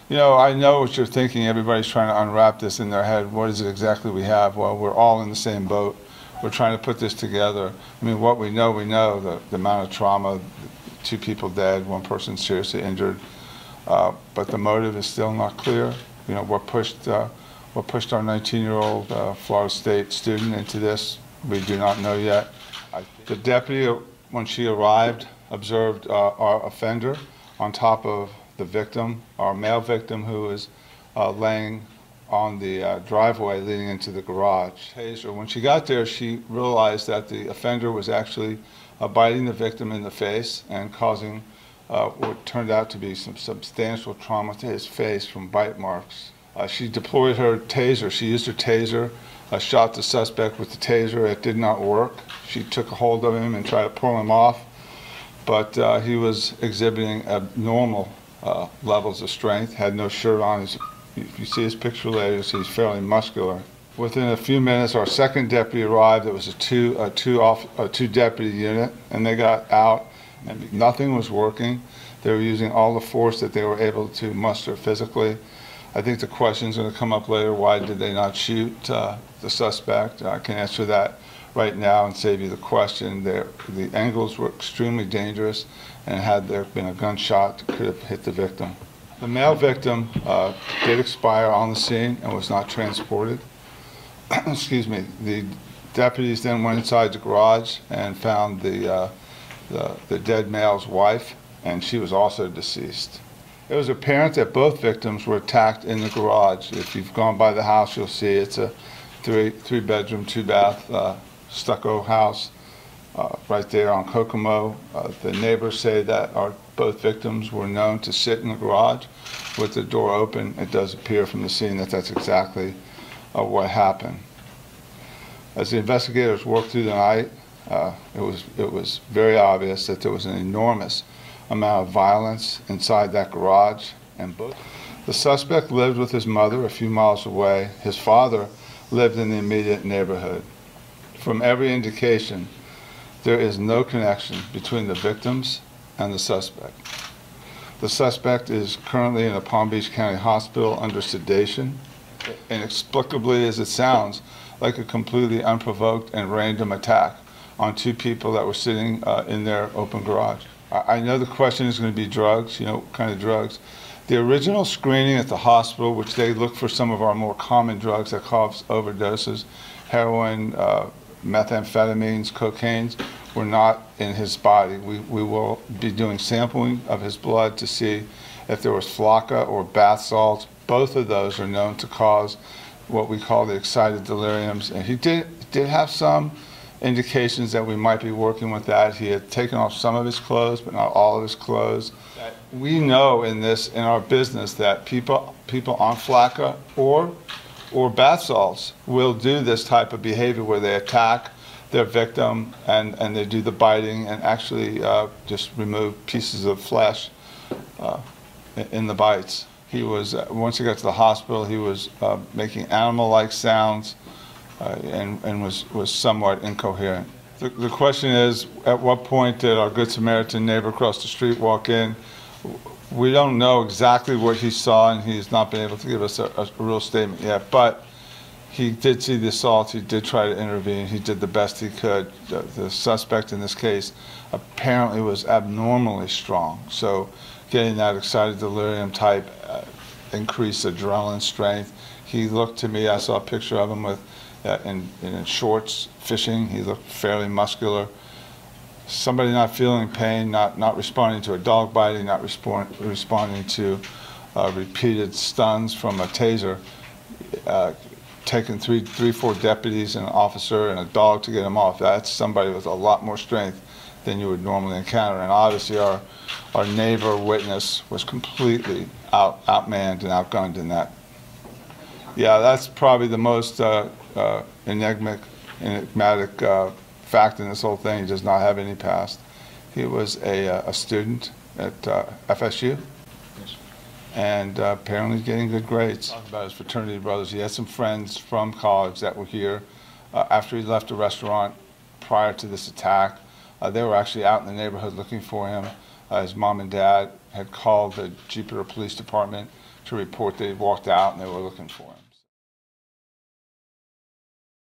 You know, I know what you're thinking. Everybody's trying to unwrap this in their head. What is it exactly we have? Well, we're all in the same boat. We're trying to put this together. I mean, what we know, the amount of trauma, 2 people dead, 1 person seriously injured, but the motive is still not clear. You know, what pushed our 19-year-old Florida State student into this, we do not know yet. The deputy, when she arrived, observed our offender on top of the victim, our male victim, who is laying on the driveway leading into the garage. Taser. When she got there, she realized that the offender was actually biting the victim in the face and causing what turned out to be some substantial trauma to his face from bite marks. She deployed her taser. She used her taser, shot the suspect with the taser. It did not work. She took a hold of him and tried to pull him off, but he was exhibiting abnormal levels of strength, had no shirt on. If you see his picture later, you'll see he's fairly muscular. Within a few minutes, our second deputy arrived. It was a two deputy unit, and they got out, and nothing was working. They were using all the force that they were able to muster physically. I think the question's going to come up later. Why did they not shoot the suspect? I can answer that right now and save you the question. The angles were extremely dangerous, and had there been a gunshot, it could have hit the victim. The male victim did expire on the scene and was not transported. Excuse me. The deputies then went inside the garage and found the dead male's wife, and she was also deceased. It was apparent that both victims were attacked in the garage. If you've gone by the house, you'll see it's a three-bedroom, 2-bath stucco house right there on Kokomo. The neighbors say that both victims were known to sit in the garage with the door open. It does appear from the scene that that's exactly what happened. As the investigators worked through the night, it was very obvious that there was an enormous amount of violence inside that garage. And the suspect lived with his mother a few miles away. His father lived in the immediate neighborhood. From every indication, there is no connection between the victims and the suspect. The suspect is currently in a Palm Beach County hospital under sedation, inexplicably as it sounds, like a completely unprovoked and random attack on 2 people that were sitting in their open garage. I know the question is going to be drugs, you know, what kind of drugs. The original screening at the hospital, which they look for some of our more common drugs that cause overdoses, heroin, methamphetamines, cocaines, were not in his body. We will be doing sampling of his blood to see if there was flocka or bath salts. Both of those are known to cause what we call the excited deliriums. And he did have some indications that we might be working with that. He had taken off some of his clothes, but not all of his clothes. We know in our business that people on flocka or bath salts will do this type of behavior where they attack their victim and they do the biting and actually just remove pieces of flesh in the bites. He was, once he got to the hospital, he was making animal-like sounds and was somewhat incoherent. The question is, at what point did our Good Samaritan neighbor across the street walk in? We don't know exactly what he saw, and he's not been able to give us a real statement yet, but he did see the assault. He did try to intervene. He did the best he could. The suspect in this case apparently was abnormally strong, so getting that excited delirium type increased adrenaline strength. He looked to me, I saw a picture of him with in shorts fishing. He looked fairly muscular. Somebody not feeling pain, not responding to a dog biting, not responding to repeated stuns from a taser, taking three, 4 deputies and an officer and a dog to get him off. That's somebody with a lot more strength than you would normally encounter. And obviously our neighbor witness was completely outmanned and outgunned in that. Yeah, that's probably the most enigmatic fact in this whole thing. He does not have any past. He was a student at FSU, and apparently getting good grades. Talking about his fraternity brothers, he had some friends from college that were here. After he left the restaurant prior to this attack, they were actually out in the neighborhood looking for him. His mom and dad had called the Jupiter Police Department to report they walked out and they were looking for him.